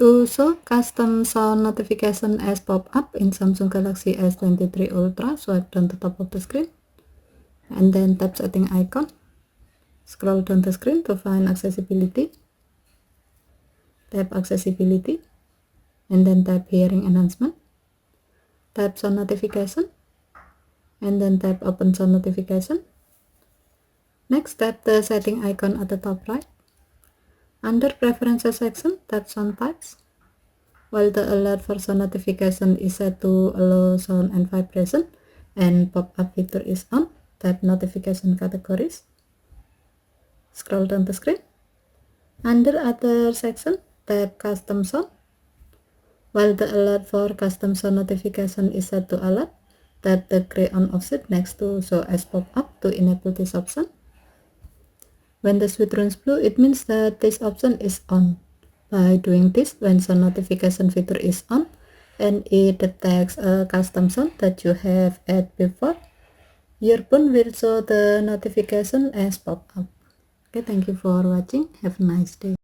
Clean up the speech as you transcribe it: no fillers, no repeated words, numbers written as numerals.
To show custom sound notification as pop-up in Samsung Galaxy S23 Ultra, swipe down the top of the screen and then tap setting icon. Scroll down the screen to find accessibility. Tap accessibility and then tap hearing enhancement. Tap sound notification and then tap open sound notification. Next, tap the setting icon at the top right. Under preferences section, tap sound types. While the alert for sound notification is set to allow sound and vibration and pop-up feature is on, tap notification categories. Scroll down the screen. Under other section, tap custom sound. While the alert for custom sound notification is set to alert, tap the gray on offset next to show as pop-up to enable this option. When the switch turns blue, it means that this option is on. By doing this, when sound notification feature is on and it detects a custom sound that you have added before, your phone will show the notification as pop-up. Okay, thank you for watching. Have a nice day.